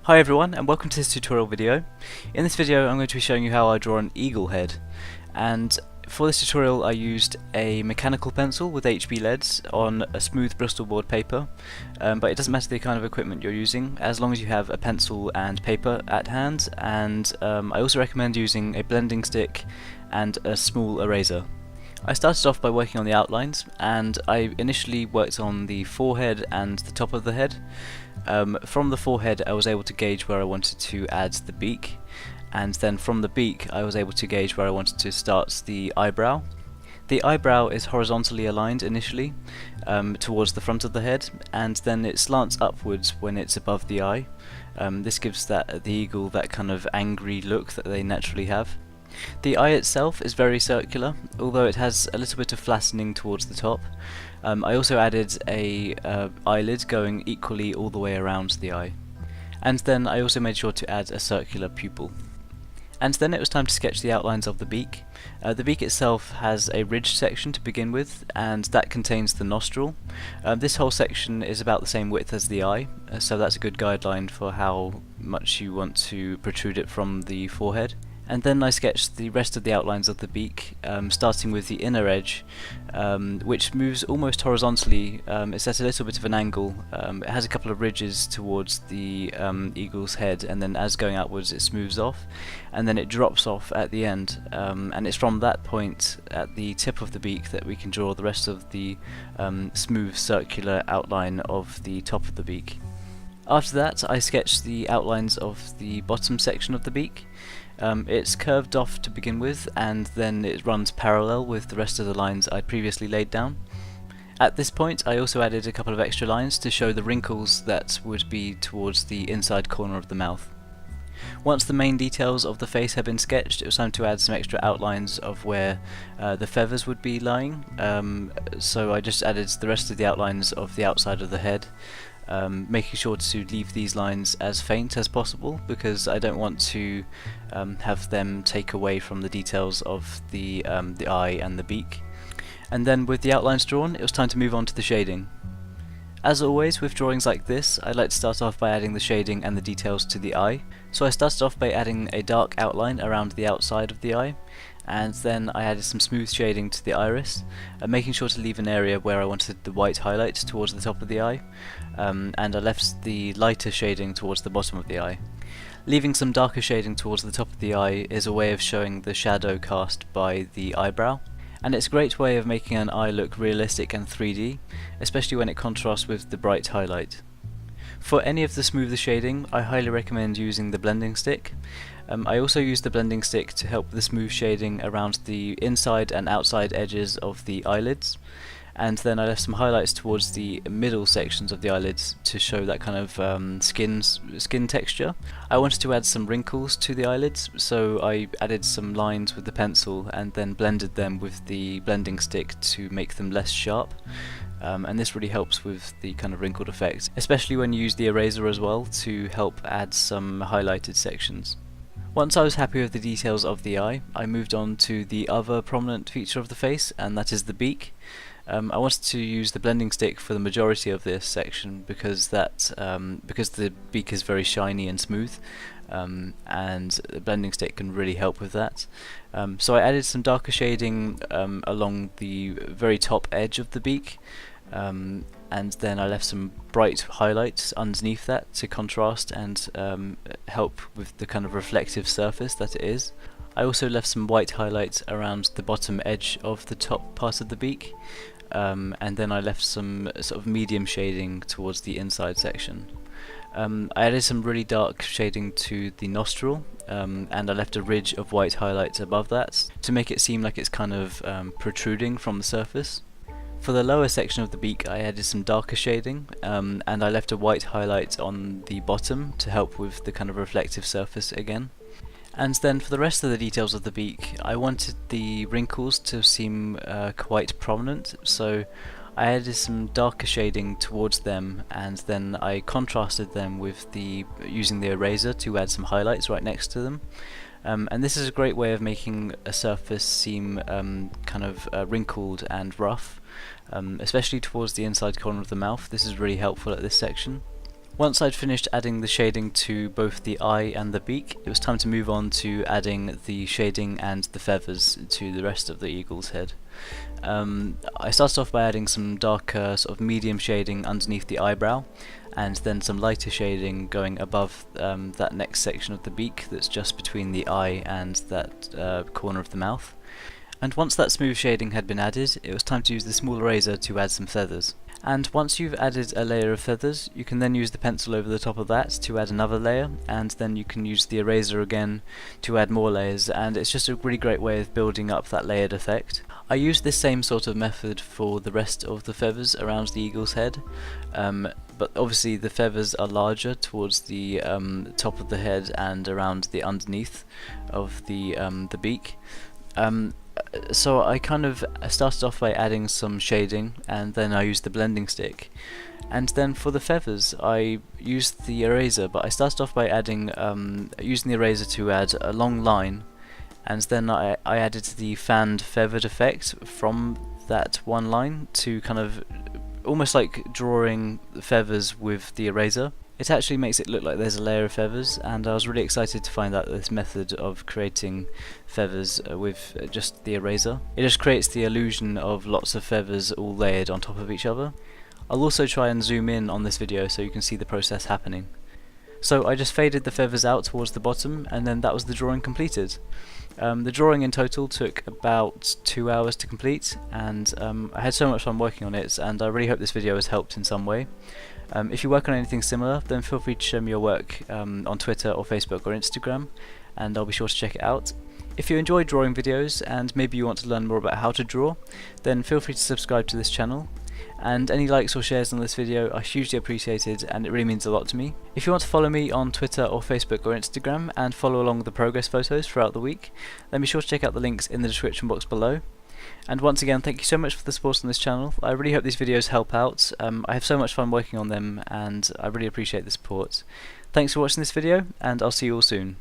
Hi everyone, and welcome to this tutorial video. In this video I'm going to be showing you how I draw an eagle head, and for this tutorial I used a mechanical pencil with HB leads on a smooth Bristol board paper, but it doesn't matter the kind of equipment you're using as long as you have a pencil and paper at hand, and I also recommend using a blending stick and a small eraser. I started off by working on the outlines, and I initially worked on the forehead and the top of the head. From the forehead I was able to gauge where I wanted to add the beak, and then from the beak I was able to gauge where I wanted to start the eyebrow. The eyebrow is horizontally aligned initially towards the front of the head, and then it slants upwards when it's above the eye. This gives the eagle that kind of angry look that they naturally have. The eye itself is very circular, although it has a little bit of flattening towards the top. I also added a eyelid going equally all the way around the eye. And then I also made sure to add a circular pupil. And then it was time to sketch the outlines of the beak. The beak itself has a ridged section to begin with, and that contains the nostril. This whole section is about the same width as the eye, so that's a good guideline for how much you want to protrude it from the forehead. And then I sketched the rest of the outlines of the beak, starting with the inner edge, which moves almost horizontally. It's at a little bit of an angle. It has a couple of ridges towards the eagle's head, and then as going outwards it smooths off, and then it drops off at the end, and it's from that point at the tip of the beak that we can draw the rest of the smooth circular outline of the top of the beak. After that I sketched the outlines of the bottom section of the beak. It's curved off to begin with, and then it runs parallel with the rest of the lines I'd previously laid down. At this point I also added a couple of extra lines to show the wrinkles that would be towards the inside corner of the mouth. Once the main details of the face had been sketched, it was time to add some extra outlines of where the feathers would be lying, so I just added the rest of the outlines of the outside of the head. Making sure to leave these lines as faint as possible, because I don't want to have them take away from the details of the eye and the beak. And then with the outlines drawn, it was time to move on to the shading. As always with drawings like this, I like to start off by adding the shading and the details to the eye. So I started off by adding a dark outline around the outside of the eye, and then I added some smooth shading to the iris, making sure to leave an area where I wanted the white highlight towards the top of the eye, and I left the lighter shading towards the bottom of the eye. Leaving some darker shading towards the top of the eye is a way of showing the shadow cast by the eyebrow, and it's a great way of making an eye look realistic and 3D, especially when it contrasts with the bright highlight. For any of the smoother shading, I highly recommend using the blending stick. I also use the blending stick to help the smooth shading around the inside and outside edges of the eyelids, and then I left some highlights towards the middle sections of the eyelids to show that kind of skin texture. I wanted to add some wrinkles to the eyelids, so I added some lines with the pencil and then blended them with the blending stick to make them less sharp. And this really helps with the kind of wrinkled effect, especially when you use the eraser as well to help add some highlighted sections. Once I was happy with the details of the eye, I moved on to the other prominent feature of the face, and that is the beak. I wanted to use the blending stick for the majority of this section because the beak is very shiny and smooth, and the blending stick can really help with that. So I added some darker shading along the very top edge of the beak, and then I left some bright highlights underneath that to contrast and help with the kind of reflective surface that it is. I also left some white highlights around the bottom edge of the top part of the beak, and then I left some sort of medium shading towards the inside section. I added some really dark shading to the nostril, and I left a ridge of white highlights above that to make it seem like it's kind of protruding from the surface. For the lower section of the beak I added some darker shading, and I left a white highlight on the bottom to help with the kind of reflective surface again. And then for the rest of the details of the beak, I wanted the wrinkles to seem quite prominent, so I added some darker shading towards them, and then I contrasted them with using the eraser to add some highlights right next to them. And this is a great way of making a surface seem kind of wrinkled and rough, especially towards the inside corner of the mouth. This is really helpful at this section. Once I'd finished adding the shading to both the eye and the beak, it was time to move on to adding the shading and the feathers to the rest of the eagle's head. I started off by adding some darker sort of medium shading underneath the eyebrow, and then some lighter shading going above that next section of the beak that's just between the eye and that corner of the mouth. And once that smooth shading had been added, it was time to use the small eraser to add some feathers. And once you've added a layer of feathers, you can then use the pencil over the top of that to add another layer, and then you can use the eraser again to add more layers, and it's just a really great way of building up that layered effect. I used this same sort of method for the rest of the feathers around the eagle's head, but obviously the feathers are larger towards the top of the head and around the underneath of the beak. So I kind of started off by adding some shading, and then I used the blending stick. And then for the feathers I used the eraser, but I started off by adding using the eraser to add a long line, and then I added the fanned feathered effect from that one line to kind of almost like drawing the feathers with the eraser. It actually makes it look like there's a layer of feathers, and I was really excited to find out this method of creating feathers with just the eraser. It just creates the illusion of lots of feathers all layered on top of each other. I'll also try and zoom in on this video so you can see the process happening. So I just faded the feathers out towards the bottom, and then that was the drawing completed. The drawing in total took about 2 hours to complete, and I had so much fun working on it, and I really hope this video has helped in some way. If you work on anything similar, then feel free to show me your work on Twitter or Facebook or Instagram, and I'll be sure to check it out. If you enjoy drawing videos and maybe you want to learn more about how to draw, then feel free to subscribe to this channel. And any likes or shares on this video are hugely appreciated, and it really means a lot to me. If you want to follow me on Twitter or Facebook or Instagram and follow along with the progress photos throughout the week, then be sure to check out the links in the description box below. And once again, thank you so much for the support on this channel. I really hope these videos help out. I have so much fun working on them, and I really appreciate the support. Thanks for watching this video, and I'll see you all soon.